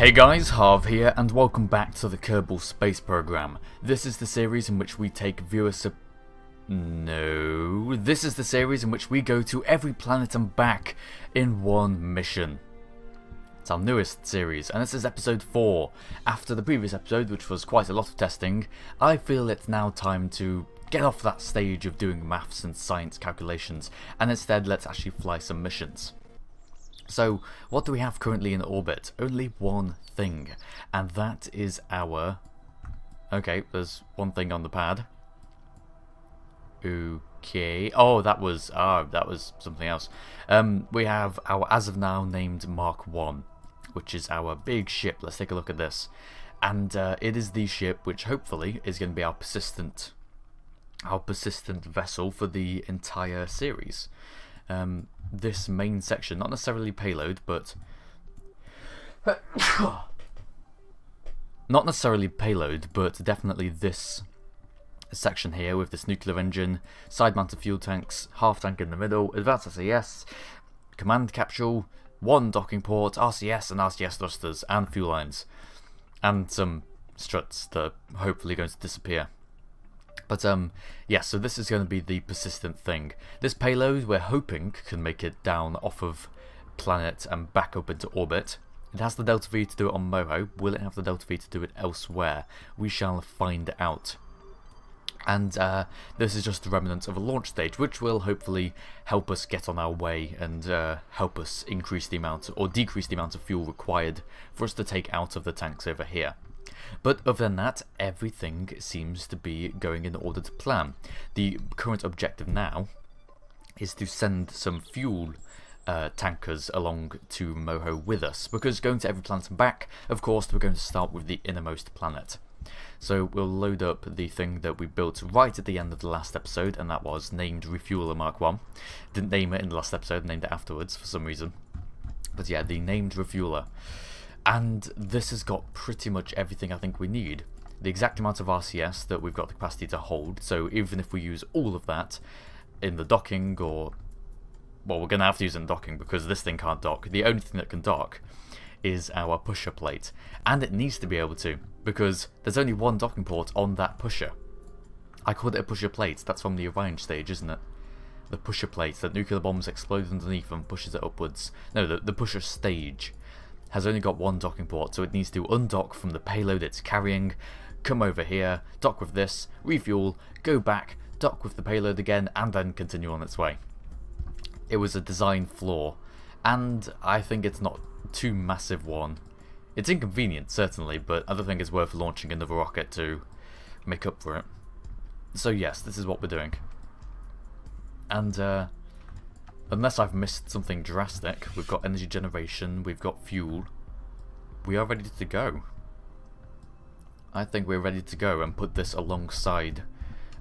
Hey guys, Harv here, and welcome back to the Kerbal space program. This is the series in which we take viewers This is the series in which we go to every planet and back in one mission. It's our newest series, and this is episode 4. After the previous episode, which was quite a lot of testing, I feel it's now time to get off that stage of doing maths and science calculations, and instead let's actually fly some missions. So, what do we have currently in orbit? Only one thing, and that is our... Okay, there's one thing on the pad. Okay. Oh, that was something else. We have our, as of now, named Mark 1, which is our big ship. Let's take a look at this. And it is the ship which hopefully is going to be our persistent vessel for the entire series. This main section, not necessarily payload, but definitely this section here with this nuclear engine, side-mounted fuel tanks, half tank in the middle, advanced SAS, command capsule, one docking port, RCS and RCS thrusters, and fuel lines, and some struts that are hopefully going to disappear. But yeah, so this is going to be the persistent thing. This payload we're hoping can make it down off of planet and back up into orbit. It has the Delta V to do it on Moho. Will it have the Delta V to do it elsewhere? We shall find out. And this is just the remnant of a launch stage, which will hopefully help us get on our way and help us increase the amount or decrease the amount of fuel required for us to take out of the tanks over here. But other than that, everything seems to be going in order to plan. The current objective now is to send some fuel tankers along to Moho with us, because going to every planet and back, of course, we're going to start with the innermost planet. So we'll load up the thing that we built right at the end of the last episode, and that was named Refueler Mark 1. Didn't name it in the last episode, named it afterwards for some reason. But yeah, the named Refueler. And this has got pretty much everything I think we need. The exact amount of RCS that we've got the capacity to hold, so even if we use all of that in the docking, or... well, we're going to have to use it in docking because this thing can't dock. The only thing that can dock is our pusher plate. And it needs to be able to, because there's only one docking port on that pusher. I called it a pusher plate. That's from the Orion stage, isn't it? The pusher plate that nuclear bombs explode underneath and pushes it upwards. No, the pusher stage has only got one docking port, so it needs to undock from the payload it's carrying, come over here, dock with this, refuel, go back, dock with the payload again, and then continue on its way. It was a design flaw, and I think it's not too massive one. It's inconvenient, certainly, but I don't think it's worth launching another rocket to make up for it. So yes, this is what we're doing. And unless I've missed something drastic, we've got energy generation, we've got fuel. We are ready to go. I think we're ready to go and put this alongside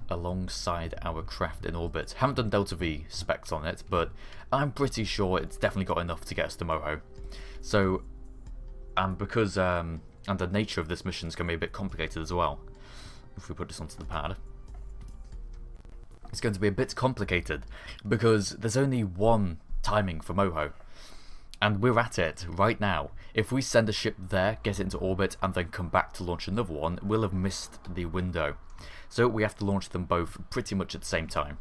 our craft in orbit. Haven't done Delta V specs on it, but I'm pretty sure it's definitely got enough to get us to Moho. So, and because and the nature of this mission is going to be a bit complicated as well. If we put this onto the pad. It's going to be a bit complicated because there's only one timing for Moho, and we're at it right now. If we send a ship there, get it into orbit, and then come back to launch another one, we'll have missed the window. So we have to launch them both pretty much at the same time.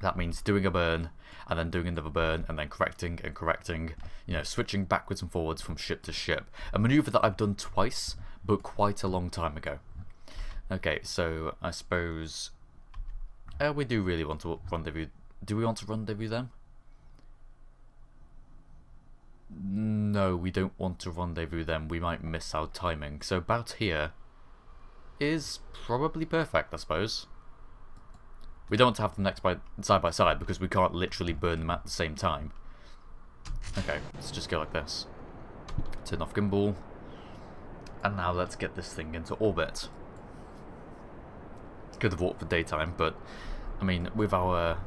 That means doing a burn, and then doing another burn, and then correcting and correcting, you know, switching backwards and forwards from ship to ship. A maneuver that I've done twice, but quite a long time ago. Okay, so I suppose... we do really want to rendezvous. Do we want to rendezvous them? No, we don't want to rendezvous them. We might miss our timing. So about here is probably perfect, I suppose. We don't want to have them next side by side because we can't literally burn them at the same time. Okay, let's just go like this. Turn off gimbal. And now let's get this thing into orbit. Could have walked for daytime, but I mean, with our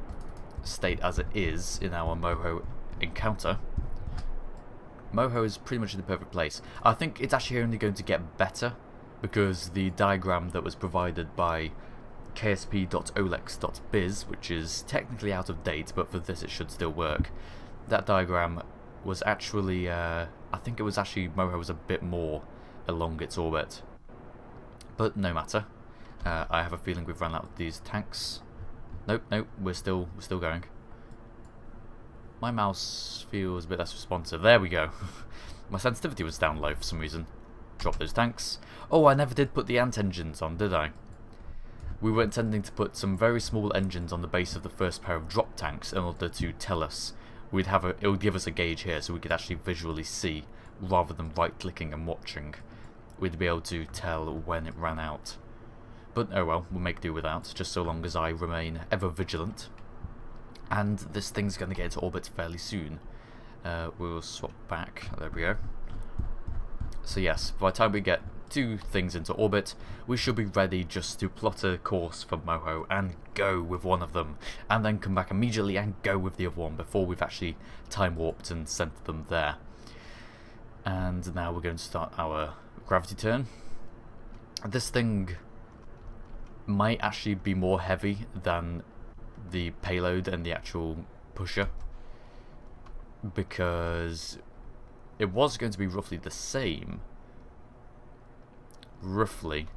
state as it is in our Moho encounter, Moho is pretty much in the perfect place. I think it's actually only going to get better because the diagram that was provided by ksp.olex.biz, which is technically out of date, but for this it should still work. That diagram was actually, I think it was actually, Moho was a bit more along its orbit. But no matter. I have a feeling we've run out of these tanks. Nope, nope, we're still going. My mouse feels a bit less responsive. There we go. My sensitivity was down low for some reason. Drop those tanks. Oh, I never did put the ant engines on, did I? We were intending to put some very small engines on the base of the first pair of drop tanks in order to tell us. It would give us a gauge here so we could actually visually see rather than right-clicking and watching. We'd be able to tell when it ran out. But oh well, we'll make do with that, just so long as I remain ever vigilant. And this thing's going to get into orbit fairly soon. We'll swap back. There we go. So yes, by the time we get 2 things into orbit, we should be ready just to plot a course for Moho and go with one of them, and then come back immediately and go with the other one before we've actually time warped and sent them there. And now we're going to start our gravity turn. This thing might actually be more heavy than the payload and the actual pusher, because it was going to be roughly the same. Roughly.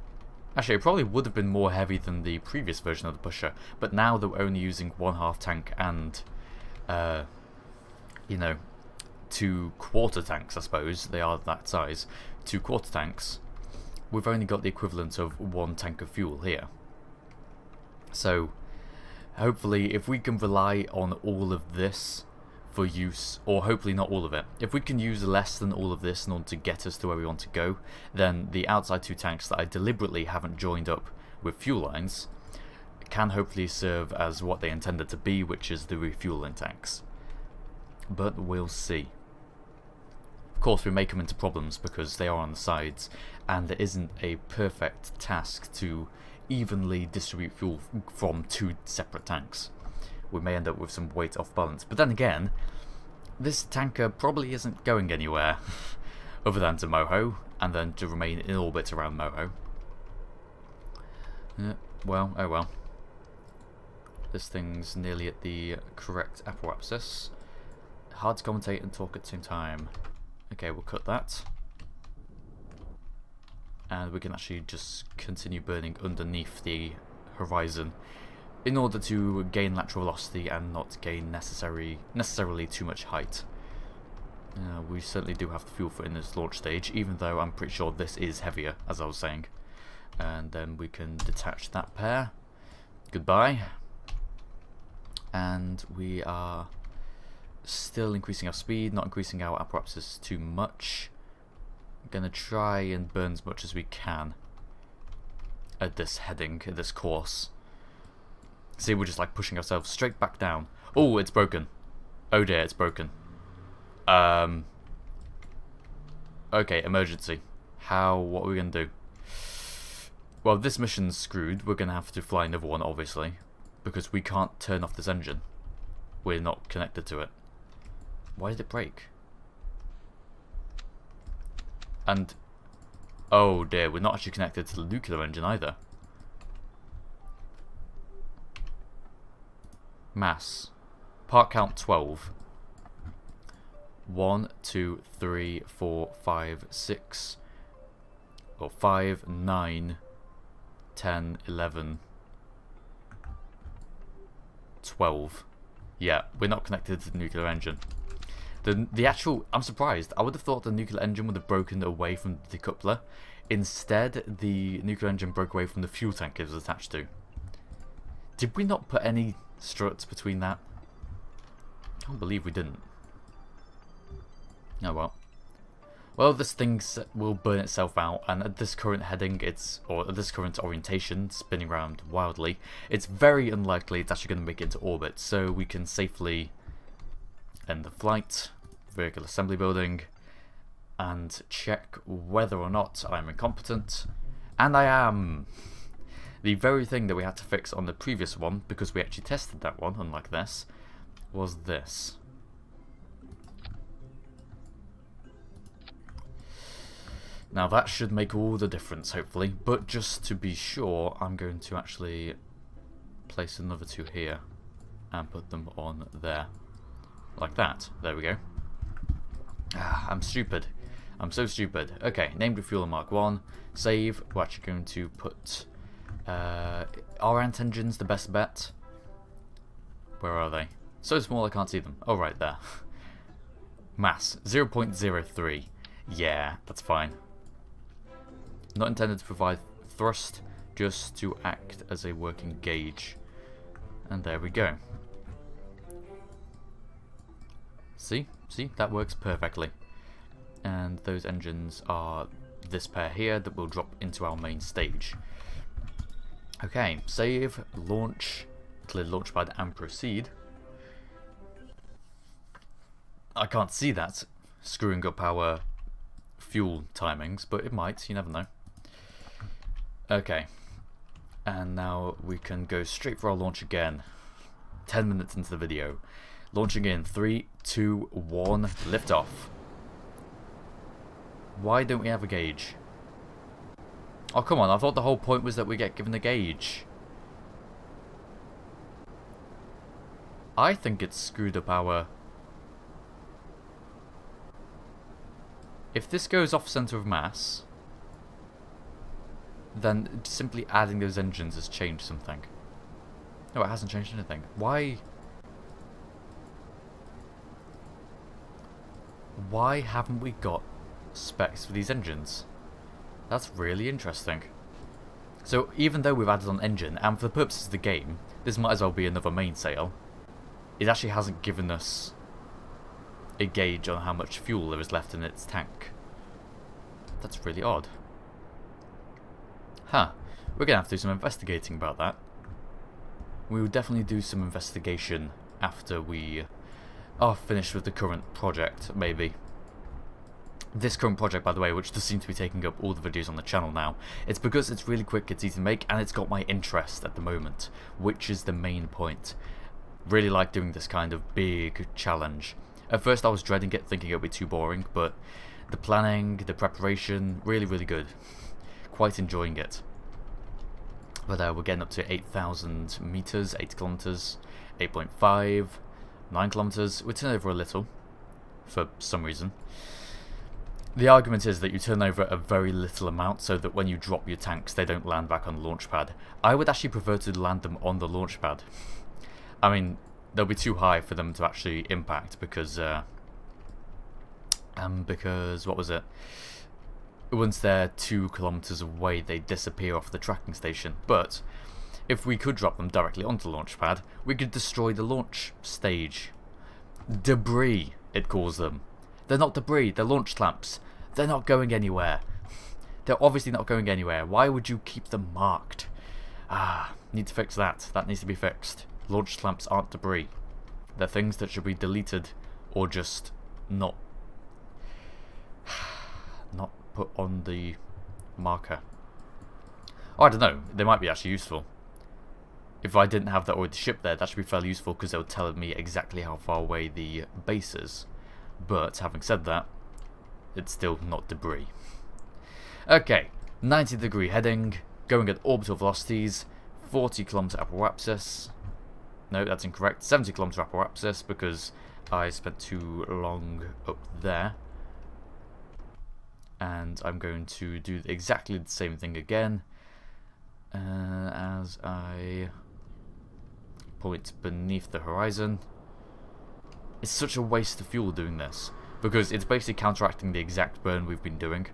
Actually, it probably would have been more heavy than the previous version of the pusher, but now that we're only using 1/2 tank and, you know, 2 quarter tanks, I suppose, they are that size, 2 quarter tanks, we've only got the equivalent of 1 tank of fuel here. So, hopefully, if we can rely on all of this for use, or hopefully not all of it, if we can use less than all of this in order to get us to where we want to go, then the outside 2 tanks that I deliberately haven't joined up with fuel lines can hopefully serve as what they intended to be, which is the refueling tanks. But we'll see. Of course, we may come into problems because they are on the sides, and there isn't a perfect task to evenly distribute fuel from 2 separate tanks. We may end up with some weight off balance. But then again, this tanker probably isn't going anywhere other than to Moho, and then to remain in orbit around Moho. Well, oh well. This thing's nearly at the correct apparatus. Hard to commentate and talk at the same time. Okay, we'll cut that. And we can actually just continue burning underneath the horizon in order to gain lateral velocity and not gain necessarily too much height. We certainly do have the fuel for in this launch stage, even though I'm pretty sure this is heavier, as I was saying. And then we can detach that pair. Goodbye. And we are still increasing our speed, not increasing our apparatus too much. Gonna try and burn as much as we can at this heading, at this course. See, we're just like pushing ourselves straight back down. Oh, it's broken. Oh dear, it's broken. Okay, emergency. What are we gonna do? Well, this mission's screwed. We're gonna have to fly another one, obviously, because we can't turn off this engine. We're not connected to it. Why did it break? And, oh dear, we're not actually connected to the nuclear engine either. Mass. Part count 12. 1, 2, 3, 4, 5, 6. Or 5, 9, 10, 11, 12. Yeah, we're not connected to the nuclear engine. The actual, I'm surprised. I would have thought the nuclear engine would have broken away from the decoupler. Instead, the nuclear engine broke away from the fuel tank it was attached to. Did we not put any struts between that? I can't believe we didn't. Oh well. Well, this thing will burn itself out, and at this current heading, or at this current orientation, spinning around wildly, it's very unlikely it's actually going to make it into orbit, so we can safely end the flight, vehicle assembly building, and check whether or not I'm incompetent. And I am! The very thing that we had to fix on the previous one, because we actually tested that one, unlike this, was this. Now that should make all the difference, hopefully, but just to be sure, I'm going to actually place another 2 here and put them on there. Like that. There we go. Ah, I'm stupid. I'm so stupid. Okay, named refueler Mark 1. Save. We're actually going to put... are ant engines the best bet? Where are they? So small I can't see them. Oh, right there. Mass. 0.03. Yeah, that's fine. Not intended to provide thrust, just to act as a working gauge. And there we go. See? See? That works perfectly. And those engines are this pair here that will drop into our main stage. Okay, save, launch, clear launchpad and proceed. I can't see that screwing up our fuel timings, but it might, you never know. Okay, and now we can go straight for our launch again. 10 minutes into the video. Launching in 3, 2, 1, lift off. Why don't we have a gauge? Oh, come on, I thought the whole point was that we get given a gauge. I think it's screwed up our... If this goes off center of mass, then simply adding those engines has changed something. No, it hasn't changed anything. Why? Why haven't we got specs for these engines? That's really interesting. So even though we've added on engine, and for the purposes of the game, this might as well be another mainsail, it actually hasn't given us a gauge on how much fuel there is left in its tank. That's really odd. Huh. We're going to have to do some investigating about that. We will definitely do some investigation after we are finished with the current project, maybe. This current project, by the way, which does seem to be taking up all the videos on the channel now, it's because it's really quick, it's easy to make, and it's got my interest at the moment, which is the main point. Really like doing this kind of big challenge. At first I was dreading it, thinking it would be too boring, but the planning, the preparation, really, really good. Quite enjoying it. But we're getting up to 8,000 meters, 8 kilometers, 8.5, 9 kilometers. We turn over a little, for some reason. The argument is that you turn over a very little amount so that when you drop your tanks they don't land back on the launch pad. I would actually prefer to land them on the launch pad. I mean, they'll be too high for them to actually impact because what was it? Once they're 2 kilometers away they disappear off the tracking station. But if we could drop them directly onto the launch pad, we could destroy the launch stage. Debris, it calls them. They're not debris, they're launch clamps. They're not going anywhere. They're obviously not going anywhere. Why would you keep them marked? Ah, need to fix that. That needs to be fixed. Launch clamps aren't debris. They're things that should be deleted or just not put on the marker. Oh, I don't know. They might be actually useful. If I didn't have that already shipped there, that should be fairly useful because they would tell me exactly how far away the base is. But having said that, it's still not debris. Okay, 90-degree heading, going at orbital velocities, 40 km apoapsis. No, that's incorrect. 70 km apoapsis because I spent too long up there. And I'm going to do exactly the same thing again as I point beneath the horizon. It's such a waste of fuel doing this, because it's basically counteracting the exact burn we've been doing.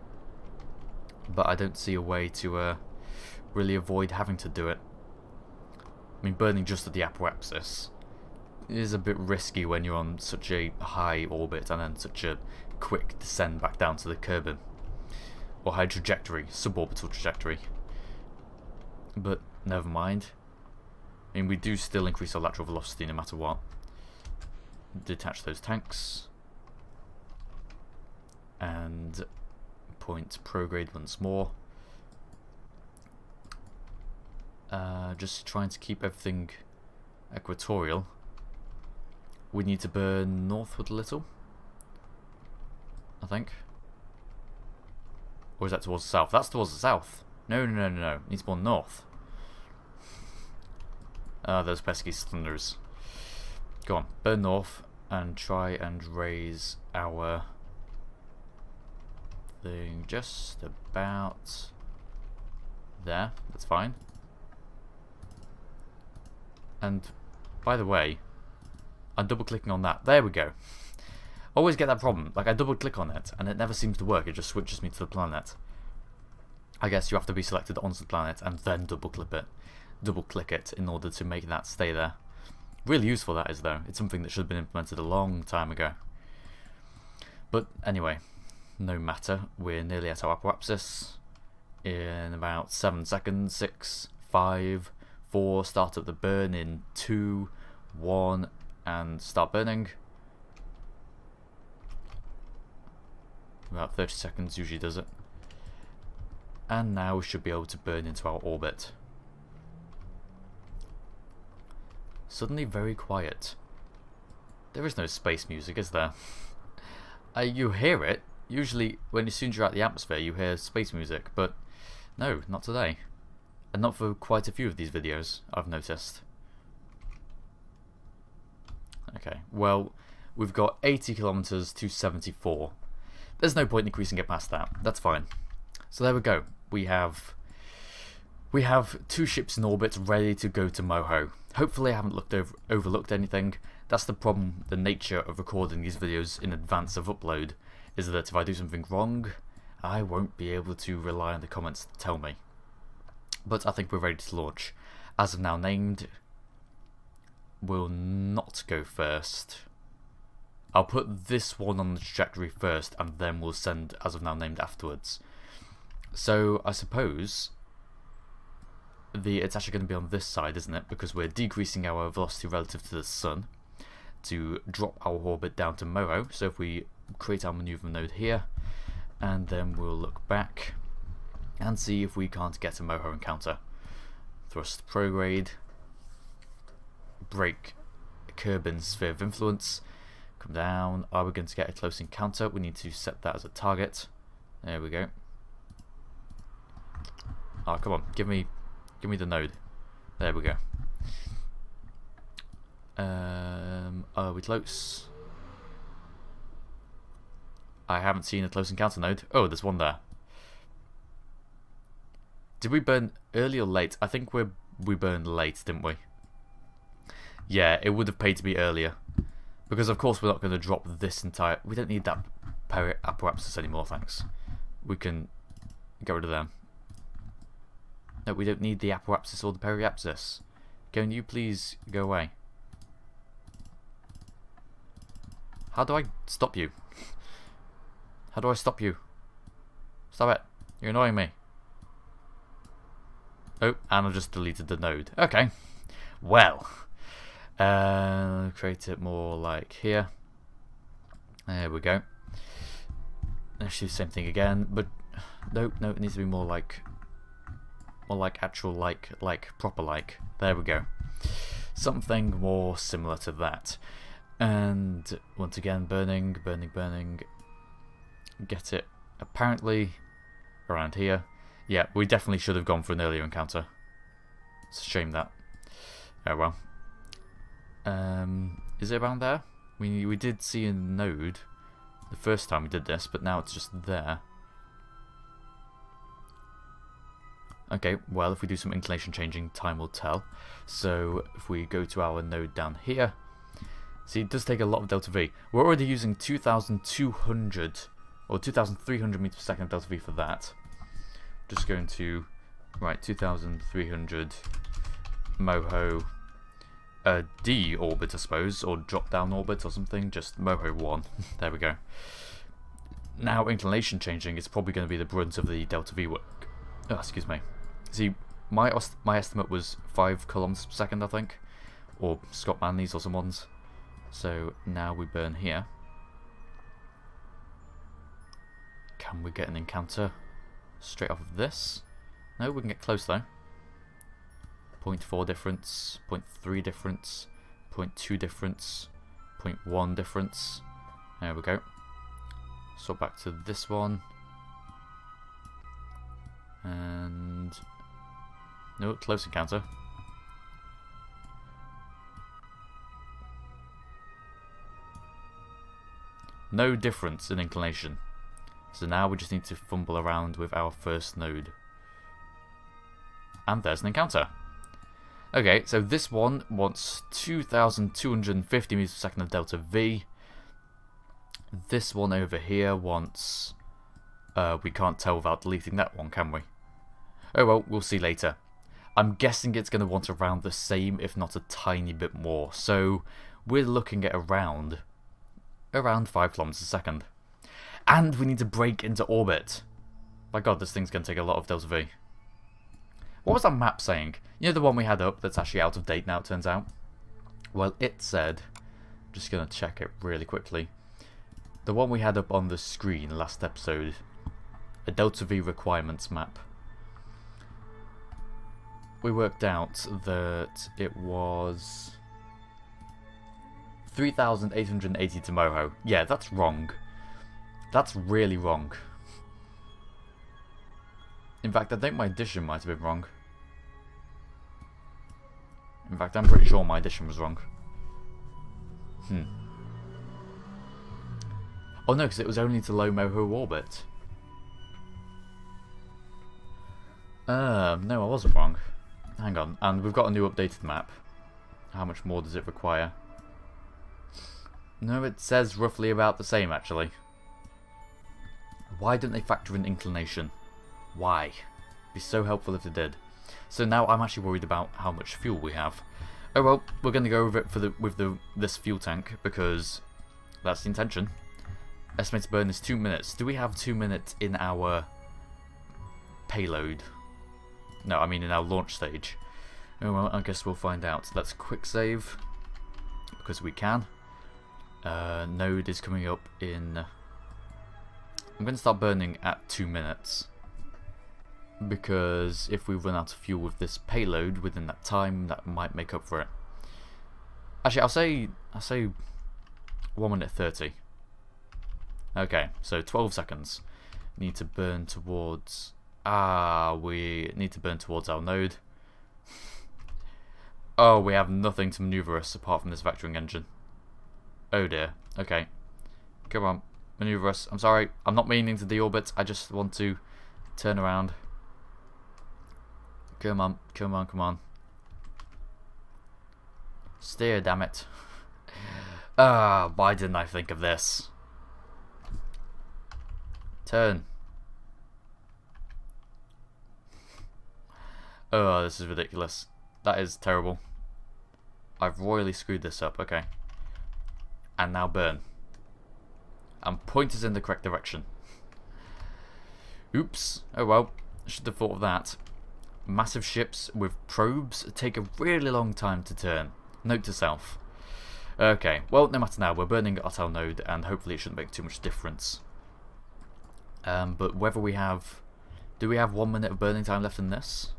But I don't see a way to really avoid having to do it. I mean, burning just at the apoapsis is a bit risky when you're on such a high orbit and then such a quick descent back down to the Kerbal. Or high trajectory, suborbital trajectory. But never mind. I mean, we do still increase our lateral velocity no matter what. Detach those tanks. And point prograde once more. Just trying to keep everything equatorial. We need to burn northward a little, I think. Or is that towards the south? That's towards the south. No. It needs more north. Those pesky cylinders. Go on, burn north and try and raise our something just about there. That's fine. And by the way, I'm double clicking on that. There we go. Always get that problem. Like, I double click on it and it never seems to work. It just switches me to the planet. I guess you have to be selected onto the planet and then double click it in order to make that stay there. Really useful that is, though. It's something that should have been implemented a long time ago. But anyway, no matter. We're nearly at our apoapsis in about 7 seconds. 6, 5, 4. Start up the burn in 2, 1, and start burning. About 30 seconds usually does it. And now we should be able to burn into our orbit. Suddenly very quiet. There is no space music, is there? You hear it. Usually, as soon as you're out the atmosphere, you hear space music, but no, not today. And not for quite a few of these videos, I've noticed. Okay, well, we've got 80 kilometers to 74. There's no point increasing it past that. That's fine. So there we go. We have 2 ships in orbit ready to go to Moho. Hopefully I haven't overlooked anything. That's the problem, the nature of recording these videos in advance of upload, is that if I do something wrong, I won't be able to rely on the comments to tell me. But I think we're ready to launch. As of now named, we'll not go first. I'll put this one on the trajectory first and then we'll send as of now named afterwards. So I suppose it's actually going to be on this side, isn't it? Because we're decreasing our velocity relative to the sun to drop our orbit down to Moho. So if we create our maneuver node here, and then we'll look back and see if we can't get a Moho encounter. Thrust prograde, break Kerbin's sphere of influence, come down. Are we going to get a close encounter? We need to set that as a target. There we go. Oh, come on, give me the node. There we go. Are we close? I haven't seen a close encounter node. Oh, there's one there. Did we burn early or late? I think we burned late, didn't we? Yeah, it would have paid to be earlier. Because of course we're not going to drop this entire... We don't need that apoapsis anymore, thanks. We can get rid of them. No, we don't need the apoapsis or the periapsis. Can you please go away? How do I stop you? How do I stop you? Stop it. You're annoying me. Oh, and I've just deleted the node. Okay. Well. Create it more like here. There we go. Let's do the same thing again, but no, it needs to be more like actual like proper like. There we go. Something more similar to that. And once again, burning. Get it apparently around here. Yeah, we definitely should have gone for an earlier encounter. It's a shame that. Oh well. Is it around there? We did see a node the first time we did this, but now it's just there. Okay, well, if we do some inclination changing, time will tell. So if we go to our node down here, see, it does take a lot of delta V. We're already using 2,200 or 2,300 meters per second of delta V for that. Just going to, right, 2,300 Moho D orbit, I suppose, or drop down orbit or something, just Moho 1. There we go. Now, inclination changing is probably going to be the brunt of the delta V work. Oh, excuse me. See, my estimate was 5 kilometers per second, I think, or Scott Manley's or someone's. So now we burn here. Can we get an encounter straight off of this? No, we can get close though. 0.4 difference, 0.3 difference, 0.2 difference, 0.1 difference. There we go. So back to this one. And no, close encounter. No difference in inclination. So now we just need to fumble around with our first node. And there's an encounter. Okay, so this one wants 2,250 meters per second of delta V. This one over here wants... we can't tell without deleting that one, can we? Oh well, we'll see later. I'm guessing it's going to want around the same, if not a tiny bit more. So we're looking at around 5 kilometers a second. And we need to break into orbit. My god, this thing's going to take a lot of delta V. What was that map saying? You know the one we had up that's actually out of date now, it turns out? Well, it said... I'm just going to check it really quickly. The one we had up on the screen last episode. A delta V requirements map. We worked out that it was 3,880 to Moho. Yeah, that's wrong. That's really wrong. In fact, I think my addition might have been wrong. In fact, I'm pretty sure my addition was wrong. Oh no, because it was only to low Moho orbit. No, I wasn't wrong. Hang on, and we've got a new updated map. How much more does it require? No, it says roughly about the same, actually. Why didn't they factor in inclination? Why? It'd be so helpful if they did. So now I'm actually worried about how much fuel we have. Oh well, we're going to go over it with this fuel tank, because that's the intention. Estimated burn is 2 minutes. Do we have 2 minutes in our payload? No, I mean in our launch stage. Oh well, I guess we'll find out. Let's quick save, because we can. Node is coming up in... I'm going to start burning at 2 minutes. Because if we run out of fuel with this payload within that time, that might make up for it. Actually, I'll say 1 minute 30. Okay, so 12 seconds. Need to burn towards... we need to burn towards our node. Oh, we have nothing to maneuver us apart from this vectoring engine. Oh dear. Okay. Come on, maneuver us. I'm sorry, I'm not meaning to deorbit. I just want to turn around. Come on, come on, come on. Steer, damn it. Why didn't I think of this? Turn. Oh, this is ridiculous. That is terrible. I've royally screwed this up. Okay. And now burn. And point us in the correct direction. Oops. Oh well. Should have thought of that. Massive ships with probes take a really long time to turn. Note to self. Okay, well, no matter now, we're burning at our node, and hopefully it shouldn't make too much difference. But whether we have... Do we have 1 minute of burning time left in this?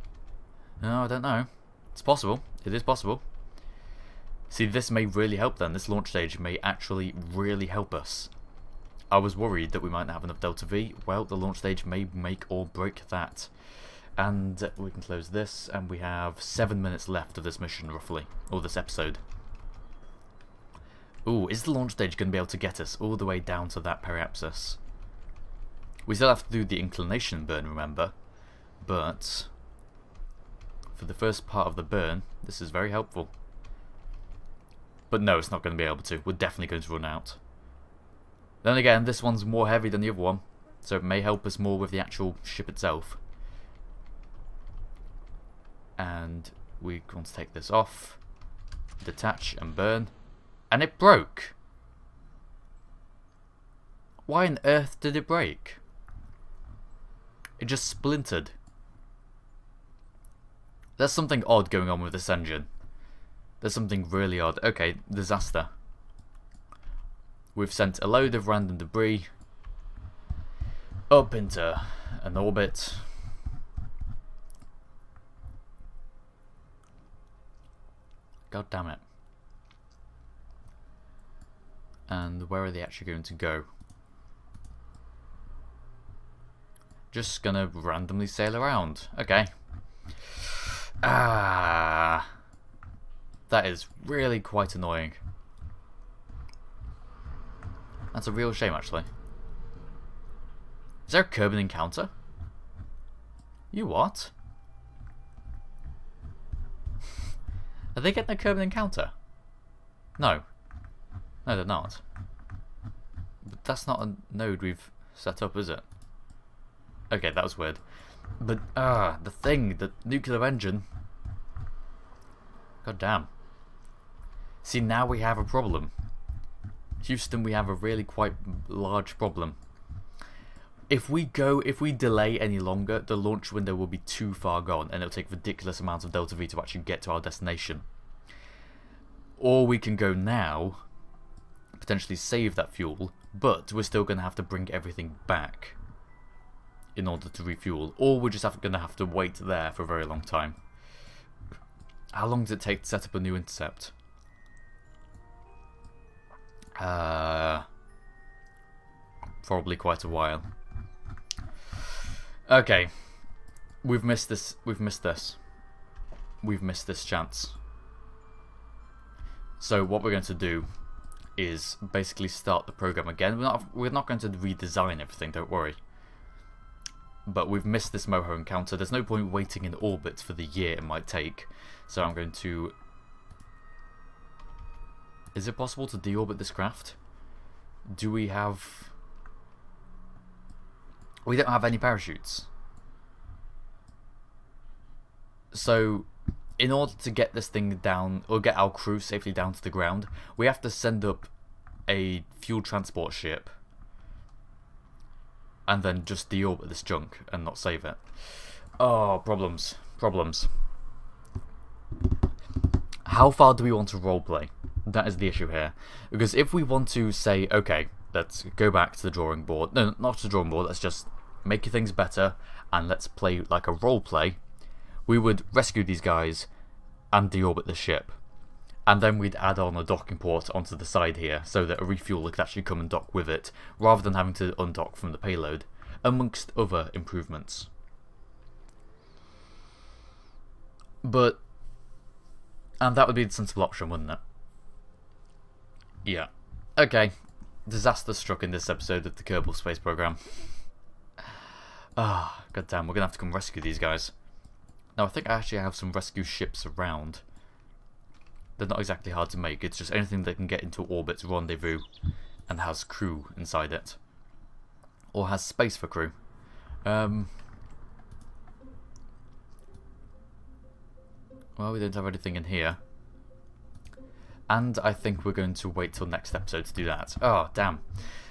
No, I don't know. It's possible. It is possible. See, this may really help then. This launch stage may actually really help us. I was worried that we might not have enough delta V. Well, the launch stage may make or break that. And we can close this, and we have 7 minutes left of this mission, roughly. Or this episode. Ooh, is the launch stage going to be able to get us all the way down to that periapsis? We still have to do the inclination burn, remember? But for the first part of the burn, this is very helpful. But no, it's not going to be able to. We're definitely going to run out. Then again, this one's more heavy than the other one, so it may help us more with the actual ship itself. And we want to take this off, detach and burn, and it broke. Why on earth did it break? It just splintered. There's something odd going on with this engine. There's something really odd. Okay, disaster. We've sent a load of random debris up into an orbit. God damn it. And where are they actually going to go? Just gonna randomly sail around. Okay. That is really quite annoying. That's a real shame, actually. Is there a Kerbal encounter? You what? Are they getting a Kerbal encounter? No. No, they're not. But that's not a node we've set up, is it? Okay, that was weird. But, the thing, the nuclear engine. God damn. See, now we have a problem. Houston, we have a really quite large problem. If we delay any longer, the launch window will be too far gone, and it'll take ridiculous amounts of Delta V to actually get to our destination. Or we can go now, potentially save that fuel, but we're still going to have to bring everything back in order to refuel. Or we're just going to have to wait there for a very long time. How long does it take to set up a new intercept? Probably quite a while. Okay, we've missed this. We've missed this chance. So what we're going to do is basically start the program again. We're not going to redesign everything. Don't worry. But we've missed this Moho encounter. There's no point waiting in orbit for the year it might take. So I'm going to. Is it possible to deorbit this craft? Do we have? We don't have any parachutes. So, in order to get this thing down, or get our crew safely down to the ground, we have to send up a fuel transport ship. And then just deorbit this junk and not save it. Oh, problems. Problems. How far do we want to roleplay? That is the issue here. Because if we want to say, okay, let's go back to the drawing board. No, not to the drawing board. Let's just make things better and let's play like a role play. We would rescue these guys and deorbit the ship. And then we'd add on a docking port onto the side here so that a refueler could actually come and dock with it rather than having to undock from the payload, amongst other improvements. And that would be the sensible option, wouldn't it? Yeah. Okay. Disaster struck in this episode of the Kerbal space program. Goddamn, we're gonna have to come rescue these guys. Now, I think I actually have some rescue ships around. They're not exactly hard to make, it's just anything that can get into orbit, rendezvous, and has crew inside it. Or has space for crew. Well, we don't have anything in here. And I think we're going to wait till next episode to do that. Oh, damn.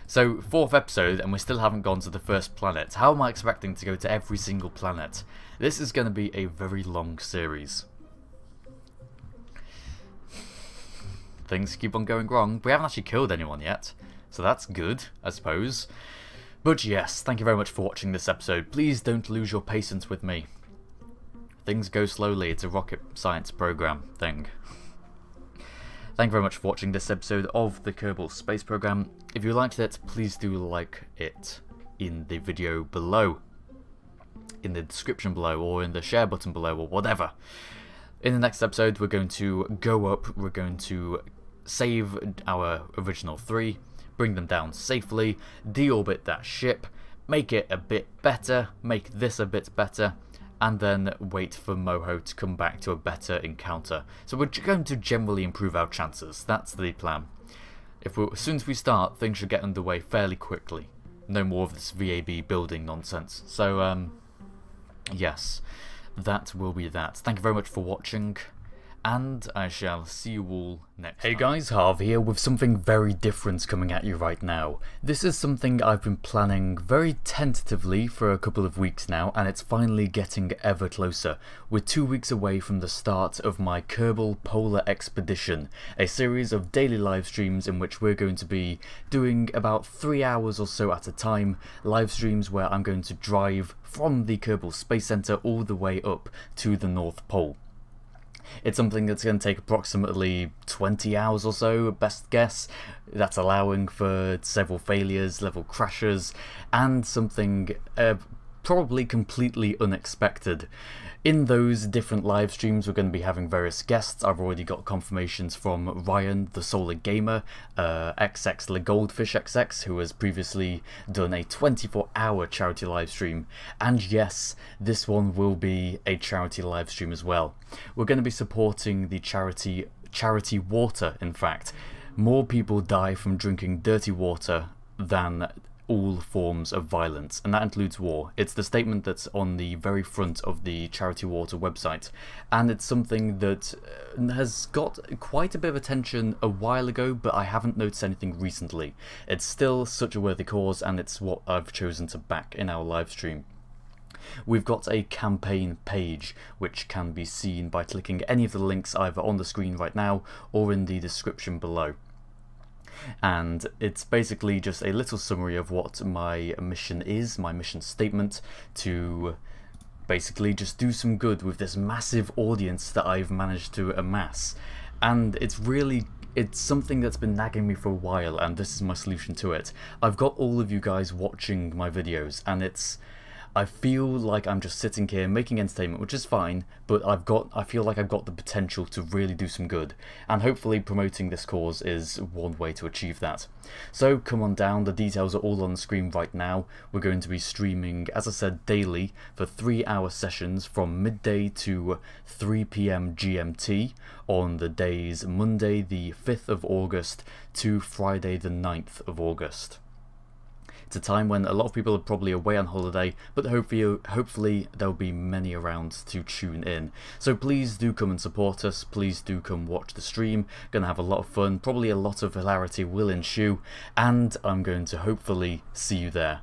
So, 4th episode, and we still haven't gone to the first planet. How am I expecting to go to every single planet? This is going to be a very long series. Things keep on going wrong. We haven't actually killed anyone yet, so that's good, I suppose. But yes, thank you very much for watching this episode. Please don't lose your patience with me. Things go slowly. It's a rocket science program thing. Thank you very much for watching this episode of the Kerbal Space Program. If you liked it, please do like it in the video below, in the description below, or in the share button below, or whatever. In the next episode, we're going to go up, we're going to save our original 3, bring them down safely, deorbit that ship, make it a bit better, make this a bit better, and then wait for Moho to come back to a better encounter. So we're going to generally improve our chances. That's the plan. As soon as we start, things should get underway fairly quickly. No more of this VAB building nonsense. So, yes, that will be that. Thank you very much for watching, and I shall see you all next time. Hey guys, Harv here with something very different coming at you right now. This is something I've been planning very tentatively for a couple of weeks now, and it's finally getting ever closer. We're 2 weeks away from the start of my Kerbal Polar Expedition, a series of daily live streams in which we're going to be doing about 3 hours or so at a time, live streams where I'm going to drive from the Kerbal Space Center all the way up to the North Pole. It's something that's going to take approximately 20 hours or so, best guess. That's allowing for several failures, level crashes, and something probably completely unexpected. In those different live streams, we're going to be having various guests. I've already got confirmations from Ryan, the Solar Gamer, XX, the Goldfish XX, who has previously done a 24-hour charity live stream. And yes, this one will be a charity live stream as well. We're going to be supporting the charity water, in fact. More people die from drinking dirty water than all forms of violence, and that includes war. It's the statement that's on the very front of the Charity Water website, and it's something that has got quite a bit of attention a while ago, but I haven't noticed anything recently. It's still such a worthy cause, and it's what I've chosen to back in our live stream. We've got a campaign page which can be seen by clicking any of the links either on the screen right now or in the description below. And it's basically just a little summary of what my mission is, my mission statement, to basically just do some good with this massive audience that I've managed to amass. And it's something that's been nagging me for a while, and this is my solution to it. I've got all of you guys watching my videos, and I feel like I'm just sitting here making entertainment, which is fine, but I feel like I've got the potential to really do some good, and hopefully promoting this cause is one way to achieve that. So come on down, the details are all on the screen right now. We're going to be streaming, as I said, daily for 3-hour sessions from midday to 3 PM GMT on the days Monday the 5th of August to Friday the 9th of August. It's a time when a lot of people are probably away on holiday, but hopefully there'll be many around to tune in. So please do come and support us, please do come watch the stream. Gonna have a lot of fun, probably a lot of hilarity will ensue, and I'm going to hopefully see you there.